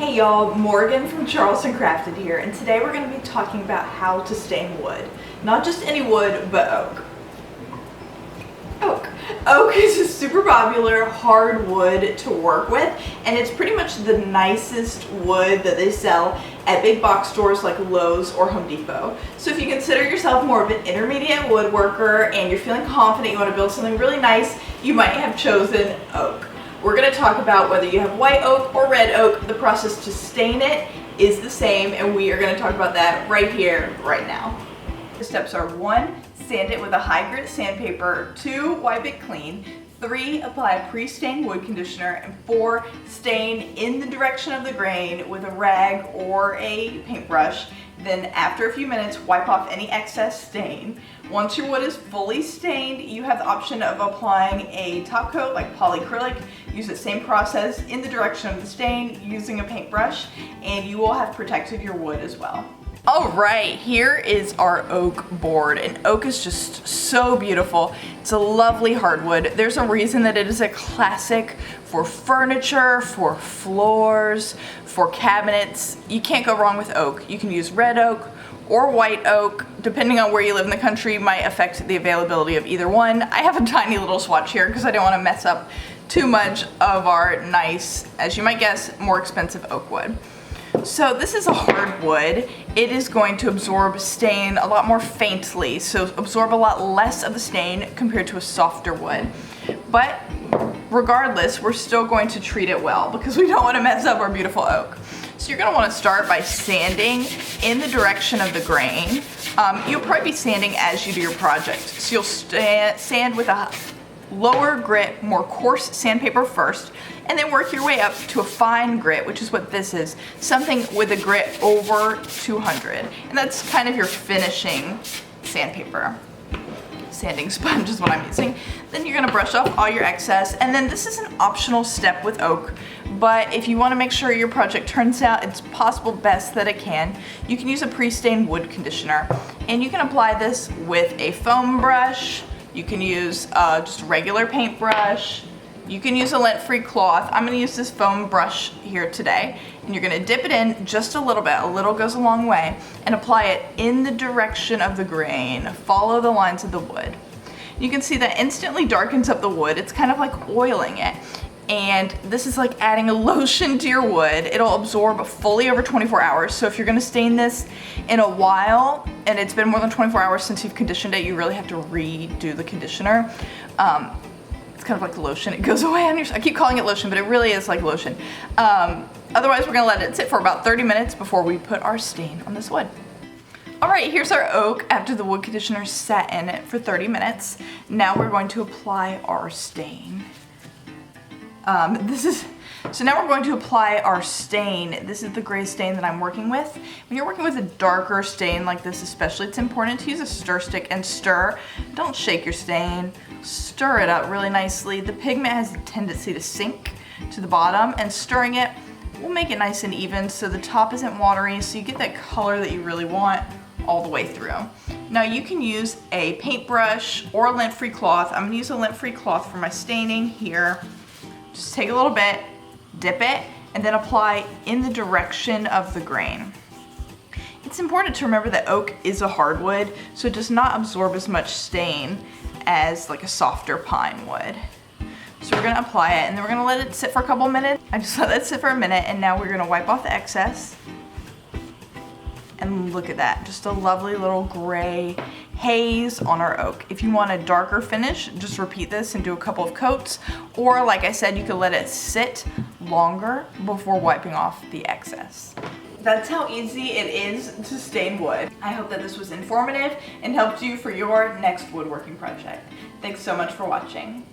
Hey y'all, Morgan from Charleston Crafted here, and today we're going to be talking about how to stain wood. Not just any wood, but oak. Oak is a super popular hard wood to work with, and it's pretty much the nicest wood that they sell at big box stores like Lowe's or Home Depot. So if you consider yourself more of an intermediate woodworker and you're feeling confident you want to build something really nice, you might have chosen oak. We're going to talk about whether you have white oak or red oak. The process to stain it is the same, and we are going to talk about that right here, right now. The steps are 1. Sand it with a high grit sandpaper. 2. Wipe it clean. 3. Apply a pre-stained wood conditioner. And 4. Stain in the direction of the grain with a rag or a paintbrush. Then after a few minutes, wipe off any excess stain. Once your wood is fully stained, you have the option of applying a top coat like polyacrylic. Use the same process in the direction of the stain using a paintbrush, and you will have protected your wood as well. All right, here is our oak board, and oak is just so beautiful. It's a lovely hardwood. There's a reason that it is a classic for furniture, for floors, for cabinets. You can't go wrong with oak. You can use red oak or white oak, depending on where you live in the country, might affect the availability of either one. I have a tiny little swatch here because I don't want to mess up too much of our nice, as you might guess, more expensive oak wood. So this is a hard wood. It is going to absorb stain a lot more faintly, so absorb a lot less of the stain compared to a softer wood. But regardless, we're still going to treat it well because we don't want to mess up our beautiful oak. So you're going to want to start by sanding in the direction of the grain. You'll probably be sanding as you do your project. So you'll sand with a lower grit, more coarse sandpaper first, and then work your way up to a fine grit, which is what this is, something with a grit over 200. And that's kind of your finishing sandpaper. Sanding sponge is what I'm using. Then you're gonna brush off all your excess, and then this is an optional step with oak, but if you wanna make sure your project turns out it's possible best that it can, you can use a pre-stained wood conditioner. And you can apply this with a foam brush. You can use just a regular paintbrush. You can use a lint-free cloth. I'm gonna use this foam brush here today. And you're gonna dip it in just a little bit. A little goes a long way. And apply it in the direction of the grain. Follow the lines of the wood. You can see that instantly darkens up the wood. It's kind of like oiling it. And this is like adding a lotion to your wood. It'll absorb fully over 24 hours. So if you're gonna stain this in a while, and it's been more than 24 hours since you've conditioned it, you really have to redo the conditioner. It's kind of like lotion. It goes away on your, I keep calling it lotion, but it really is like lotion. Otherwise, we're gonna let it sit for about 30 minutes before we put our stain on this wood. All right, here's our oak after the wood conditioner sat in it for 30 minutes. Now we're going to apply our stain. So now we're going to apply our stain. This is the gray stain that I'm working with. When you're working with a darker stain like this especially, it's important to use a stir stick and stir. Don't shake your stain. Stir it up really nicely. The pigment has a tendency to sink to the bottom, and stirring it will make it nice and even so the top isn't watery, so you get that color that you really want all the way through. Now you can use a paintbrush or a lint-free cloth. I'm gonna use a lint-free cloth for my staining here. Just take a little bit, dip it, and then apply in the direction of the grain. It's important to remember that oak is a hardwood, so it does not absorb as much stain as like a softer pine would. So we're gonna apply it, and then we're gonna let it sit for a couple minutes. I just let that sit for a minute, and now we're gonna wipe off the excess. And look at that, just a lovely little gray haze on our oak. If you want a darker finish, just repeat this and do a couple of coats. Or like I said, you can let it sit longer before wiping off the excess. That's how easy it is to stain wood. I hope that this was informative and helped you for your next woodworking project. Thanks so much for watching.